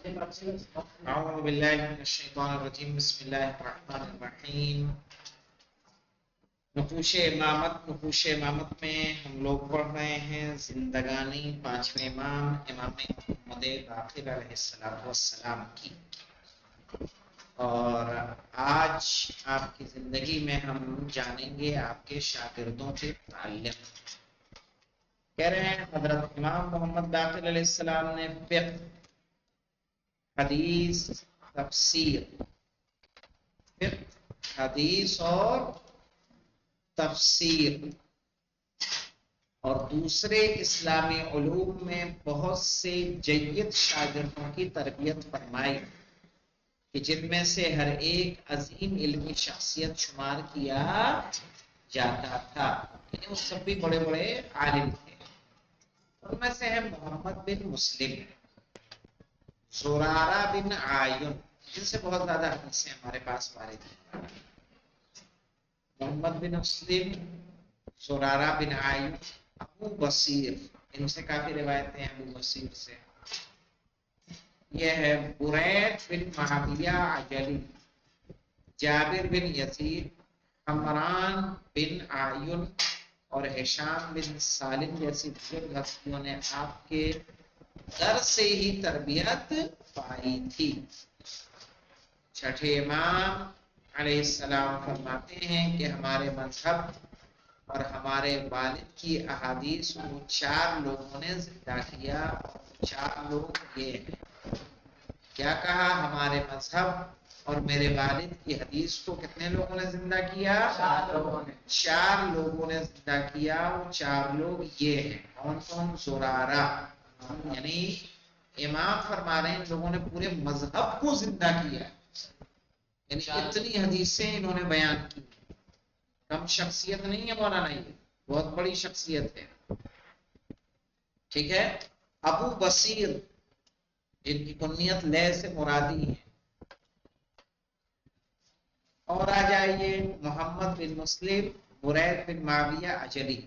أعوذ بالله من الشيطان الرجيم بسم الله الرحمن الرحیم۔ نقوش امامت میں ہم لوگ پڑھ رہے ہیں زندگانی پانچویں امام محمد باقر علیہ السلام کی، اور آج آپ کی زندگی میں ہم جانیں گے آپ کے شاگردوں کے تعلق۔ کہہ رہے ہیں حضرت امام محمد باقر علیہ السلام نے فقہ، حدیث، تفسیر، حدیث اور تفسیر اور دوسرے اسلامی علوم میں بہت سے جید شاگردوں کی تربیت فرمائی کہ جن میں سے ہر ایک عظیم علمی شخصیت شمار کیا جاتا تھا، یعنی وہ سب بھی بڑے بڑے عالم تھے۔ ان میں سے ہے محمد بن مسلم، زرارہ بن عایون، جن سے بہت زیادہ حدیثیں ہمارے پاس وارد ہیں۔ محمد بن مسلم، زرارہ بن عایون، ابو بصیر، ان سے کافی روایتیں ہیں ابو بصیر سے۔ یہ ہے برید بن معاویہ عجلی، جابر بن یزید، عمران بن عایون اور ہشام بن سالم جیسی بزرگ ہستیوں نے آپ کے در سے ہی تربیت پائی تھی۔ چھٹے امام علیہ السلام فرماتے ہیں کہ ہمارے مذہب اور ہمارے والد کی احادیث کو 4 لوگوں نے زندہ کیا، اور 4 لوگ یہ ہیں۔ کیا کہا؟ ہمارے مذہب اور میرے والد کی حدیث کو کتنے لوگوں نے زندہ کیا؟ 4 لوگوں نے زندہ کیا۔ وہ 4 لوگ یہ ہیں، کون کون؟ زرارہ، یعنی امام فرما رہے ہیں ان لوگوں نے پورے مذہب کو زندہ کیا، یعنی اتنی حدیثیں انہوں نے بیان کی۔ کم شخصیت نہیں ہے مولانا، یہ بہت بڑی شخصیت ہے، ٹھیک ہے۔ ابو بصیر، جن کی کنیت لے سے مرادی ہے۔ اور آ جائیے محمد بن مسلم، برید بن معاویہ عجلی،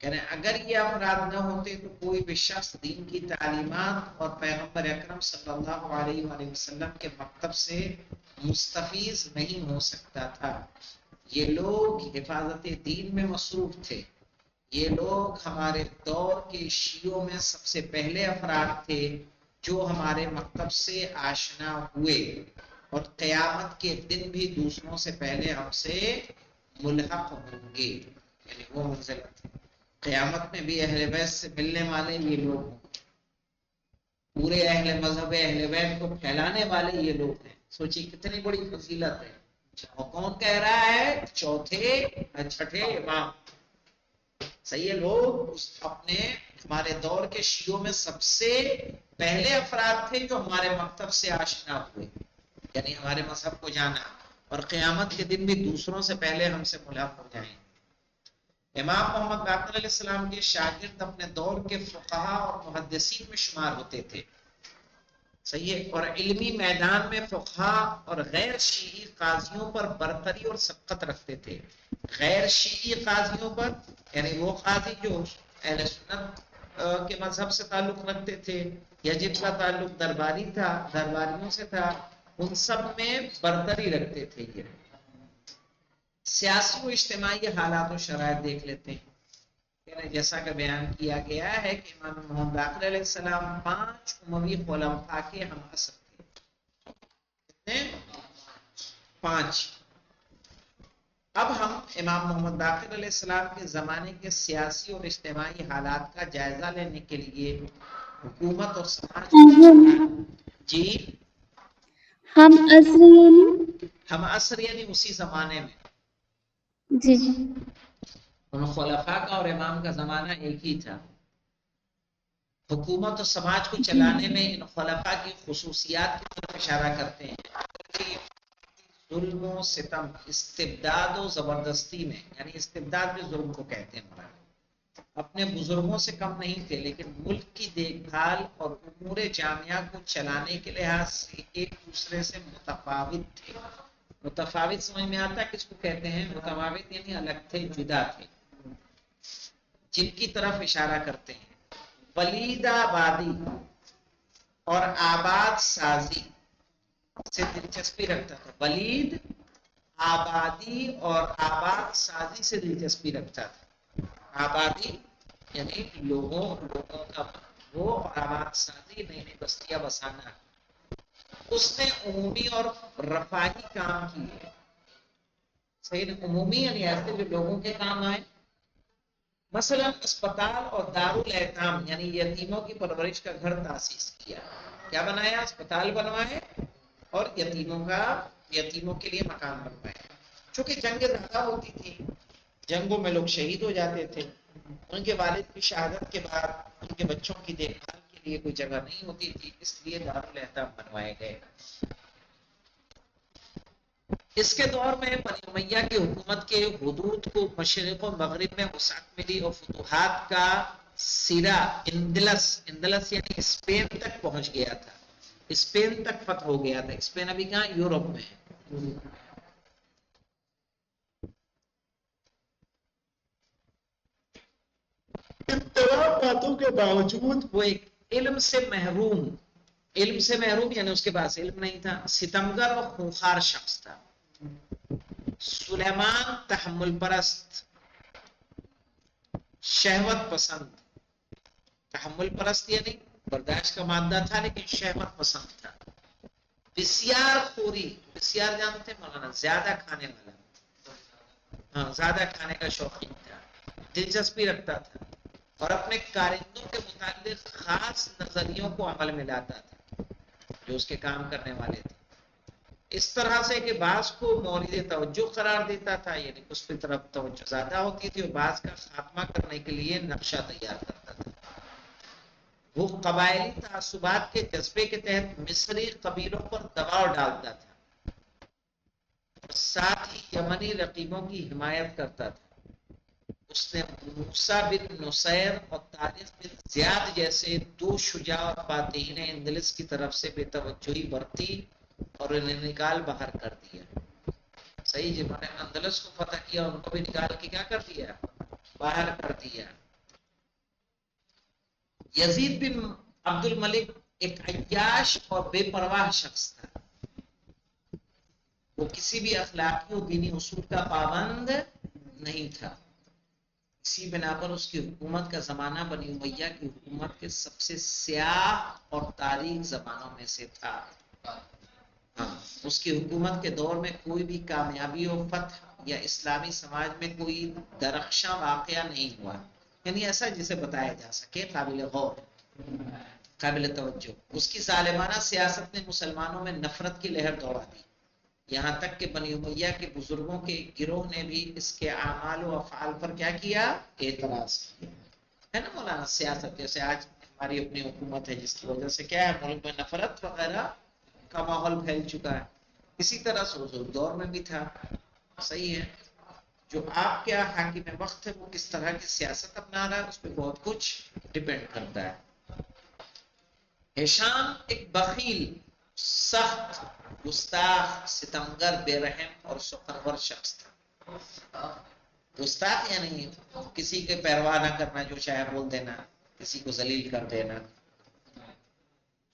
یعنی اگر یہ افراد نہ ہوتے تو کوئی بھی شخص دین کی تعلیمات اور پیغمبر اکرم صلی اللہ علیہ وآلہ وسلم کے مکتب سے مستفیض نہیں ہو سکتا تھا۔ یہ لوگ حفاظت دین میں مصروف تھے۔ یہ لوگ ہمارے دور کے شیعوں میں سب سے پہلے افراد تھے جو ہمارے مکتب سے آشنا ہوئے، اور قیامت کے دن بھی دوسروں سے پہلے ہم سے ملحق ہوں گے، یعنی وہ منزلت ہے۔ قیامت میں بھی اہل بیت سے ملنے والے یہ لوگ ہوں، پورے اہل مذہب اہل بیت کو پھیلانے والے یہ لوگ ہیں۔ سوچیے کتنی بڑی فضیلت ہے۔ اور کون کہہ رہا ہے؟ چھٹے امام۔ صحیح ہے، لوگ اپنے ہمارے دور کے شیعوں میں سب سے پہلے افراد تھے جو ہمارے مکتب سے آشنا ہوئے، یعنی ہمارے مذہب کو جانا، اور قیامت کے دن بھی دوسروں سے پہلے ہم سے ملاقات ہو جائیں۔ امام محمد باقر علیہ السلام کے شاگرد اپنے دور کے فقہا اور محدثین میں شمار ہوتے تھے، صحیح ہے، اور علمی میدان میں فقہا اور غیر شیعی قاضیوں پر برتری اور سبقت رکھتے تھے۔ غیر شیعی قاضیوں پر، یعنی وہ قاضی جو اہل سنت کے مذہب سے تعلق رکھتے تھے یا جن کا تعلق درباری تھا، درباریوں سے تھا، ان سب میں برتری رکھتے تھے یہ۔ سیاسی و اجتماعی حالات و شرائط دیکھ لیتے ہیں، جیسا کہ بیان کیا گیا ہے کہ امام محمد باقر علیہ السلام 5 اموی خلفاء کے ہم عصر تھے۔ کتنے؟ 5۔ اب ہم امام محمد باقر علیہ السلام کے زمانے کے سیاسی اور اجتماعی حالات کا جائزہ لینے کے لیے حکومت اور سماج جی ہم عصر یعنی اسی زمانے میں جی ان خلفاء کا اور امام کا زمانہ ایک ہی تھا۔ حکومت و سماج کو چلانے میں ان خلفاء کی خصوصیات کی طرف اشارہ کرتے ہیں۔ ظلم و ستم، استبداد و زبردستی میں، یعنی استبداد میں ظلم کو کہتے ہیں، اپنے بزرگوں سے کم نہیں تھے، لیکن ملک کی دیکھ بھال اور امور جامعہ کو چلانے کے لحاظ سے ایک دوسرے سے متفاوت تھے۔ متفاوت سمجھ میں آتا ہے کس کو کہتے ہیں؟ متفاوت یعنی الگ تھے، جدا تھے، جن کی طرف اشارہ کرتے ہیں۔ ولید آبادی، اور آباد سازی سے دلچسپی رکھتا تھا. ولید آبادی اور آباد سازی سے دلچسپی رکھتا تھا. آبادی یعنی لوگوں کا وہ، اور آباد سازی نئی نئی بستیاں بسانا. اس نے عمومی اور رفاہی کام کیے. صحیح نا؟ عمومی یعنی ایسے جو لوگوں کے کام آئے. مثلا اسپتال اور دارالایتام یعنی یتیموں کی پرورش کا گھر تاسیس کیا. کیا بنایا؟ اسپتال بنوائے اور یتیموں کے لیے مکان بنوائے. چونکہ جنگیں زیادہ ہوتی تھی، جنگوں میں لوگ شہید ہو جاتے تھے. ان کے والد کی شہادت کے بعد ان کے بچوں کی دیکھ بھال کے لیے کوئی جگہ نہیں ہوتی تھی، اس لیے دارالایتام بنوائے گئے. اس کے دور میں بنی امیہ کی حکومت کے حدود کو مشرق و مغرب میں وسعت ملی اور فتوحات کا سرا اندلس یعنی اسپین تک پہنچ گیا تھا. اسپین تک فتح ہو گیا تھا. اسپین ابھی کہاں؟ یورپ میں ہے. ان تمام باتوں کے باوجود وہ ایک علم سے محروم یعنی اس کے پاس علم نہیں تھا، ستمگر اور خونخوار شخص تھا. سلیمان تحمل پرست، شہوت پسند. تحمل پرست یعنی برداشت کا مادہ تھا لیکن شہوت پسند تھا. بسیار خوری، بسیار جانتے ہیں مولانا؟ زیادہ کھانے والا. ہاں، زیادہ کھانے کا شوقین تھا. دلچسپی رکھتا تھا اور اپنے کارندوں کے متعلق خاص نظریوں کو عمل میں لاتا تھا جو اس کے کام کرنے والے تھے. اس طرح سے کہ بعض کو مورد توجہ قرار دیتا تھا، یعنی اس کی طرف توجہ زیادہ ہوتی تھی، اور بعض کا خاتمہ کرنے کے لیے نقشہ تیار کرتا تھا. وہ قبائلی تعصبات کے جذبے کے تحت مصری قبیلوں پر دباؤ ڈالتا تھا، ساتھ ہی یمنی رقیبوں کی حمایت کرتا تھا. اس نے موسیٰ بن نصیر اور طارق بن زیاد جیسے دو شجاع اور فاتحین اندلس کی طرف سے بے توجہی برتی اور انہیں نکال باہر کر دیا. صحیح، جنہوں نے اندلس کو فتح کیا ان کو بھی نکال کے کیا کر دیا؟ باہر کر دیا. یزید بن عبد الملک ایک عیاش اور بے پرواہ شخص تھا. وہ کسی بھی اخلاقی اور دینی اصول کا پابند نہیں تھا. اسی بنا پر اس کی حکومت کا زمانہ بنی امیہ کی حکومت کے سب سے سیاہ اور تاریک زمانوں میں سے تھا. ہاں، اس کی حکومت کے دور میں کوئی بھی کامیابی و فتح یا اسلامی سماج میں کوئی درخشاں واقعہ نہیں ہوا، یعنی ایسا جسے بتایا جا سکے قابل غور، قابل توجہ. اس کی ظالمانہ سیاست نے مسلمانوں میں نفرت کی لہر دوڑا دی، یہاں تک کہ بنی امیہ کے بزرگوں کے گروہ نے بھی اس کے اعمال و افعال پر کیا کیا؟ اعتراض کیا. ہے نا مولانا؟ سیاست جیسے آج ہماری اپنی حکومت ہے جس کی وجہ سے کیا ہے، ملک میں نفرت وغیرہ کا ماحول پھیل چکا ہے. اسی طرح سے اس دور میں بھی تھا. صحیح ہے. جو آپ کیا حاکم وقت ہے وہ کس طرح کی سیاست اپنا رہا ہے اس پہ بہت کچھ ڈیپینڈ کرتا ہے. ہشام ایک بخیل، سخت، گستاخ، ستمگر، بے رحم اور سخنور شخص تھا. گستاخ یعنی کسی کے پرواہ نہ کرنا، جو چاہے بول دینا، کسی کو ذلیل کر دینا.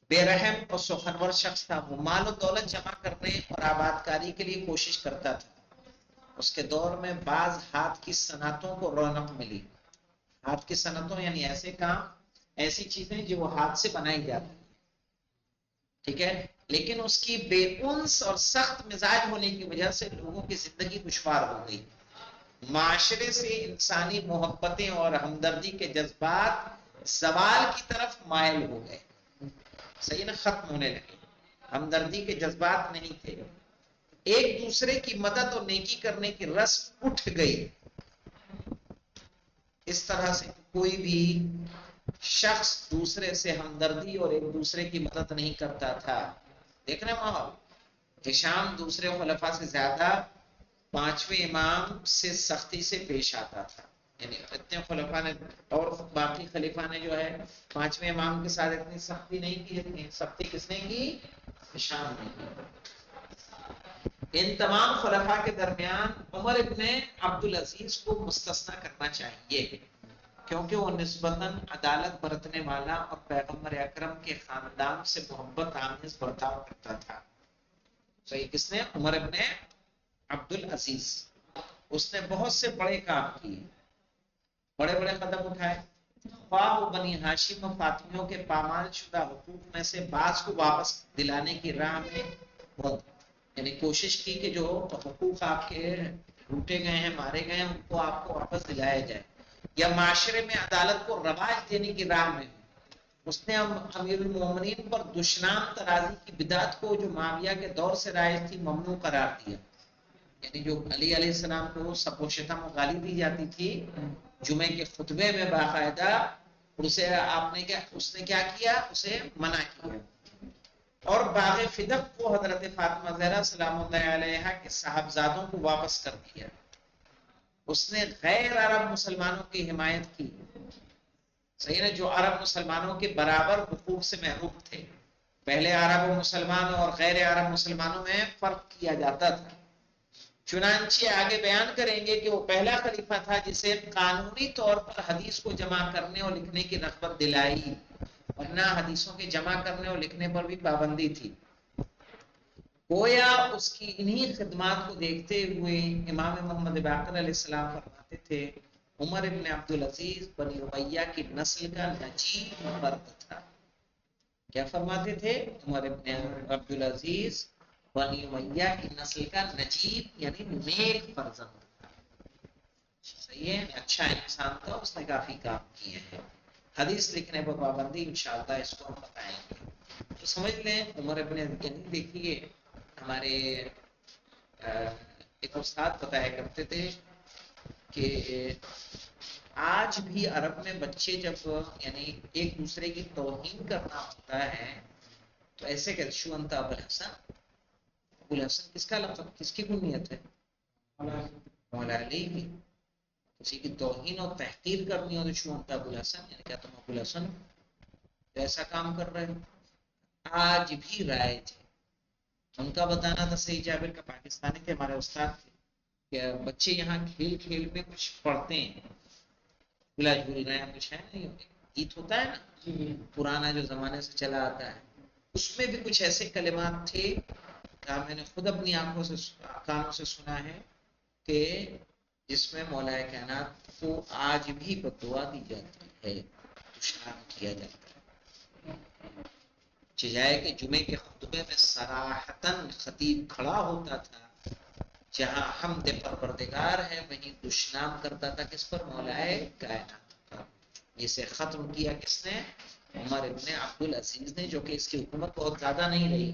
بے رحم اور سخنور شخص تھا. وہ مال و دولت جمع کرنے اور آباد کاری کے لیے کوشش کرتا تھا. اس کے دور میں بعض ہاتھ کی صنعتوں کو رونق ملی. ہاتھ کی صنعتوں یعنی ایسے کام، ایسی چیزیں جو وہ ہاتھ سے بنائی جاتی، ٹھیک ہے، لیکن اس کی بے انس اور سخت مزاج ہونے کی وجہ سے لوگوں کی زندگی دشوار ہو گئی. معاشرے سے انسانی محبتیں اور ہمدردی کے جذبات زوال کی طرف مائل ہو گئے. صحیح نا؟ ختم ہونے لگے. ہمدردی کے جذبات نہیں تھے. ایک دوسرے کی مدد اور نیکی کرنے کی رسم اٹھ گئی. اس طرح سے کوئی بھی شخص دوسرے سے ہمدردی اور ایک دوسرے کی مدد نہیں کرتا تھا. دیکھ رہے ماحول. ہشام دوسرے خلفاء سے زیادہ پانچویں امام سے سختی سے پیش آتا تھا. یعنی اتنے خلفاء نے اور باقی خلیفہ نے جو ہے پانچویں امام کے ساتھ اتنی سختی نہیں کی، اتنی سختی کس نے کی؟ ہشام نے کی. ان تمام خلفاء کے درمیان عمر ابن عبدالعزیز کو مستثنا کرنا چاہیے. کیونکہ وہ نسبتاً عدالت برتنے والا اور پیغمبر اکرم کے خاندان سے محبت آمیز برتاؤ کرتا تھا. صحیح. کس نے؟ عمر ابن عبد العزیز. اس نے بہت سے بڑے کام کیے، بڑے بڑے قدم اٹھائے. خواہ وہ بنی ہاشم و فاطمیوں کے پامال شدہ حقوق میں سے بعض کو واپس دلانے کی راہ میں بہت، یعنی کوشش کی کہ جو حقوق آپ کے لوٹے گئے ہیں، مارے گئے ہیں، ان کو آپ کو واپس دلایا جائے، یا معاشرے میں عدالت کو رواج دینے کی راہ میں. اس نے امیر المومنین پر دشنام ترازی کی بدعت کو جو معاویہ کے دور سے رائج تھی ممنوع قرار دیا. یعنی جو علی علیہ السلام کو سب و شتم و گالی دی جاتی تھی جمعے کے خطبے میں باقاعدہ، اسے آپ نے کیا، اس نے کیا کیا، اسے منع کیا. اور باغ فدق کو حضرت فاطمہ زہرا سلام اللہ علیہا کے صاحبزادوں کو واپس کر دیا. اس نے غیر عرب مسلمانوں کی حمایت کی. صحیح ہے، جو عرب مسلمانوں کے برابر حقوق سے محروم تھے. پہلے عرب و مسلمان اور غیر عرب مسلمانوں میں فرق کیا جاتا تھا. چنانچہ آگے بیان کریں گے کہ وہ پہلا خلیفہ تھا جسے قانونی طور پر حدیث کو جمع کرنے اور لکھنے کی رغبت دلائی، ورنہ حدیثوں کے جمع کرنے اور لکھنے پر بھی پابندی تھی. گویا اس کی انہی خدمات کو دیکھتے ہوئے امام محمد باقر علیہ السلام فرماتے تھے عمر ابن عبدالعزیز بنی امیہ کی نسل کا نجیب مرد تھا. کیا فرماتے تھے؟ عمر ابن عبدالعزیز بنی امیہ کی نسل کا نجیب یعنی نیک فرزند تھا. صحیح ہے، اچھا انسان تھا، اس نے کافی کام کیے ہیں. حدیث لکھنے پر پابندی انشاءاللہ اس کو ہم بتائیں گے. تو سمجھ لیں عمر ابن، یعنی دیکھیے ہمارے ایک استاد بتایا کرتے تھے کہ آج بھی عرب میں بچے جب یعنی ایک دوسرے کی توہین کرنا ہوتا ہے تو ایسے کہ شو انت ابو الحسن. ابو الحسن کس کا لقب، کس کی کنیت ہے؟ مولا علی کی. کسی کی توہین اور تحقیر کرنی ہو تو شو انت ابو الحسن، یعنی کیا تم ابو الحسن ایسا کام کر رہے ہو. آج بھی رائج ہے. ان کا بتانا تھا صحیح جابر کا، پاکستانی تھے ہمارے استاد تھے، کہ بچے یہاں کھیل کھیل میں کچھ پڑھتے ہیں، بلا جھول رہے ہیں، کچھ ہے نہیں، گیت ہوتا ہے نا پرانا جو زمانے سے چلا آتا ہے، اس میں بھی کچھ ایسے کلمات تھے میں نے خود اپنی آنکھوں سے کانوں سے سنا ہے کہ جس میں مولا کائنات کو آج بھی بددعا دی جاتی ہے، دشنام کیا جاتا ہے. جائے کہ جمعے کے خطبے میں صراحتاً خطیب کھڑا ہوتا تھا، جہاں حمد پروردگار ہے وہیں دشنام کرتا تھا کس پر؟ مولا کائنات پر. اسے ختم کیا کس نے؟ عمر ابن عبدالعزیز نے، جو کہ اس کی حکومت بہت زیادہ نہیں رہی،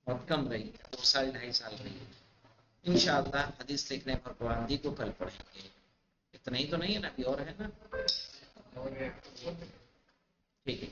بہت کم رہی، 2 سال 2.5 سال رہی. انشاءاللہ حدیث لکھنے پر پابندی کو کل پڑھیں گے. اتنا ہی تو نہیں ہے نا، ابھی اور ہے نا. ٹھیک ہے.